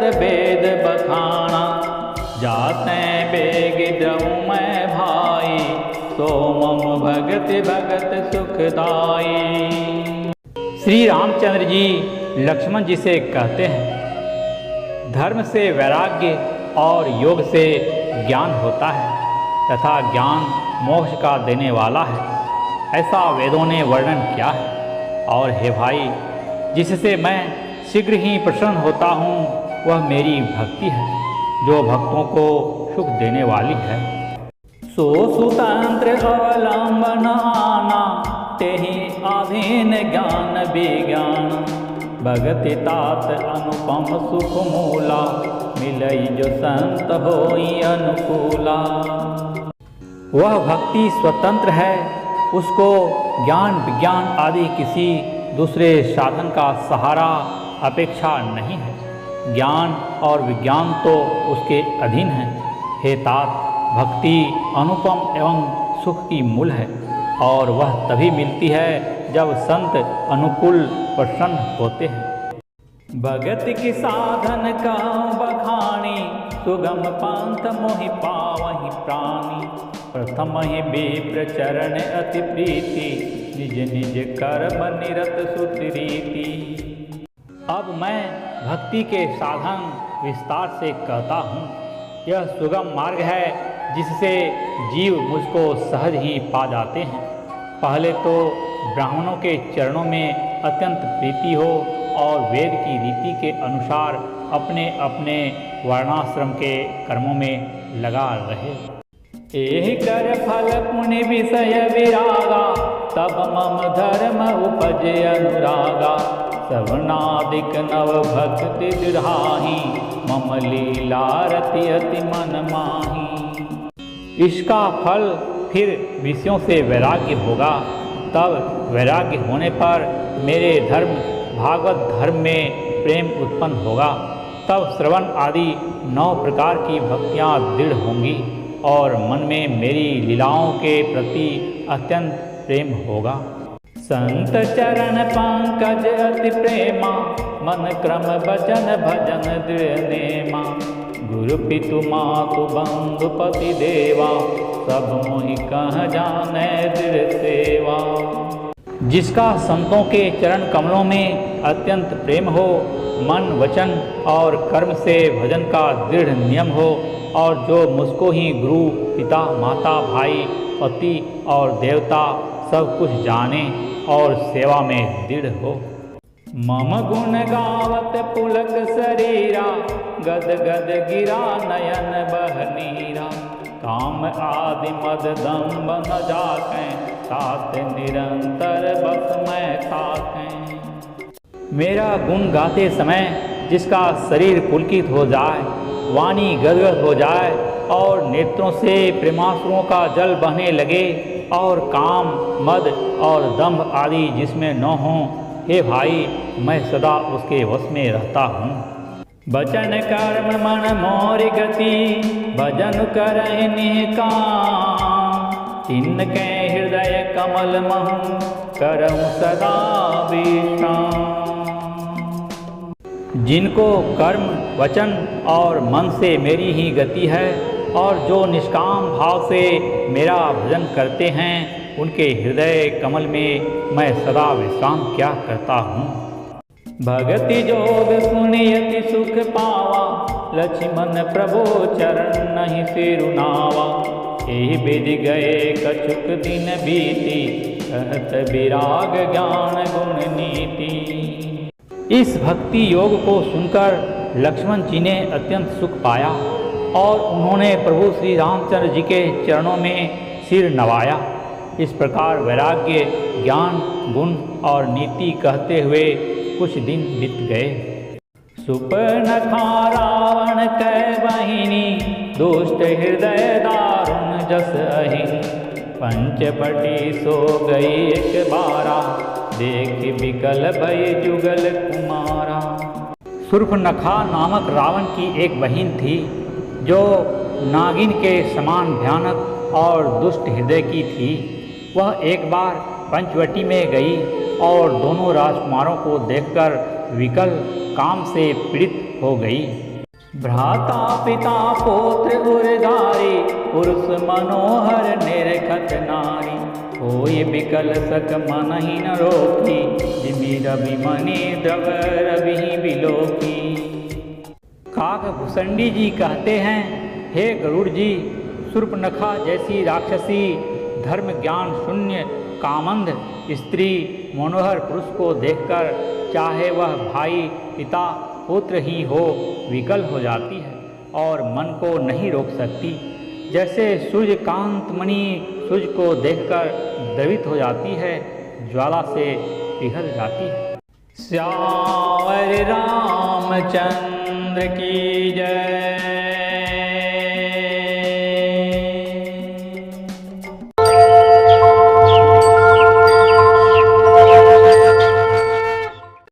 पढ़त वेद बखाना, जाते बेग जाऊँ मैं भाई, सो मम भगत भगत सुखदाई। श्री रामचंद्र जी लक्ष्मण जी से कहते हैं, धर्म से वैराग्य और योग से ज्ञान होता है तथा ज्ञान मोक्ष का देने वाला है, ऐसा वेदों ने वर्णन किया है। और हे भाई, जिससे मैं शीघ्र ही प्रसन्न होता हूँ वह मेरी भक्ति है, जो भक्तों को सुख देने वाली है। सो सुतंत्र अवलंबन आना, तेहि आधीन ज्ञान विज्ञान, भगति तात अनुपम सुख मूला, मिलई जो संत होई अनुकूला। वह भक्ति स्वतंत्र है, उसको ज्ञान विज्ञान आदि किसी दूसरे साधन का सहारा अपेक्षा नहीं है। ज्ञान और विज्ञान तो उसके अधीन है। हे तात, भक्ति अनुपम एवं सुख की मूल है और वह तभी मिलती है जब संत अनुकूल प्रसन्न होते हैं। भगत की साधन का बखानी, सुगम पंथ मोहि पावहि प्राणी, प्रथम ही विप्र चरण अति प्रीति, निज निज कर्म निरत सुतरीति। अब मैं भक्ति के साधन विस्तार से कहता हूँ। यह सुगम मार्ग है जिससे जीव मुझको सहज ही पा जाते हैं। पहले तो ब्राह्मणों के चरणों में अत्यंत प्रीति हो और वेद की रीति के अनुसार अपने अपने वर्णाश्रम के कर्मों में लगा रहे। एहि कर फल पुण्य विषय विरागा, तब मम धर्म उपजे अनुरागा, सवनादिक नव भक्ति दृढ़ाही, मम लीला रति अति मन माही। इसका फल फिर विषयों से वैराग्य होगा। तब वैराग्य होने पर मेरे धर्म भागवत धर्म में प्रेम उत्पन्न होगा। तब श्रवण आदि 9 प्रकार की भक्तियाँ दृढ़ होंगी और मन में मेरी लीलाओं के प्रति अत्यंत प्रेम होगा। संत चरण पंकज अति प्रेमा, मन क्रम वचन भजन दृढ़ नेमा, गुरु पितु मातु बंधु पति देवा, सब मोहि कह जाने दृढ़ सेवा। जिसका संतों के चरण कमलों में अत्यंत प्रेम हो, मन वचन और कर्म से भजन का दृढ़ नियम हो, और जो मुझको ही गुरु पिता माता भाई पति और देवता सब कुछ जाने और सेवा में दृढ़ हो। मम गुण गावत पुलक शरीरा, गद गद गिरा नयन बहनीरा, काम आदि मद दम्ब न जाके, साथ निरंतर बस मैं थाकें। मेरा गुण गाते समय जिसका शरीर पुलकित हो जाए, वाणी गदगद हो जाए और नेत्रों से प्रेमाश्रुओं का जल बहने लगे और काम मद और दंभ आदि जिसमें न हो, हे भाई, मैं सदा उसके वश में रहता हूँ। वचन कर्म मन मोर गति, भजन करहि निकाम, तिनके हृदय कमल महु, करहु सदा विश्राम। जिनको कर्म वचन और मन से मेरी ही गति है और जो निष्काम भाव से मेरा भजन करते हैं, उनके हृदय कमल में मैं सदा विश्राम क्या करता हूँ। भगति जोग सुनियति सुख पावा, लक्ष्मण प्रभु चरण नहीं सिरुनावा, एहि विधि गए कछुक दिन बीती, कहत विराग ज्ञान गुण नीति। इस भक्ति योग को सुनकर लक्ष्मण जी ने अत्यंत सुख पाया और उन्होंने प्रभु श्री रामचंद्र जी के चरणों में सिर नवाया। इस प्रकार वैराग्य ज्ञान गुण और नीति कहते हुए कुछ दिन बीत गए। सुपर्णखा रावण कै बहिनी, दुष्ट हृदय दारुण जस अहिनी, पंचपटी सो गई एक बारा, देख विकल भय जुगल कुमारा। सुर्पनखा नामक रावण की एक बहिन थी जो नागिन के समान भयानक और दुष्ट हृदय की थी। वह एक बार पंचवटी में गई और दोनों राजकुमारों को देखकर विकल काम से पीड़ित हो गई। भ्राता पिता पौत्र उर्धारी, पुरुष मनोहर निरखत नारी। होय बिकल सक मनहि न रोकी, जिमि रवि मणि द्रव रवि बिलोकी। काकभूषणी जी कहते हैं, हे गरुड़ जी, शूर्पणखा जैसी राक्षसी धर्म ज्ञान शून्य कामंध स्त्री मनोहर पुरुष को देखकर चाहे वह भाई पिता पुत्र ही हो विकल हो जाती है और मन को नहीं रोक सकती। जैसे सूर्यकांत मणि सूर्य को देखकर द्रवित हो जाती है, ज्वाला से पिघल जाती है। श्यावर रामचंद्र की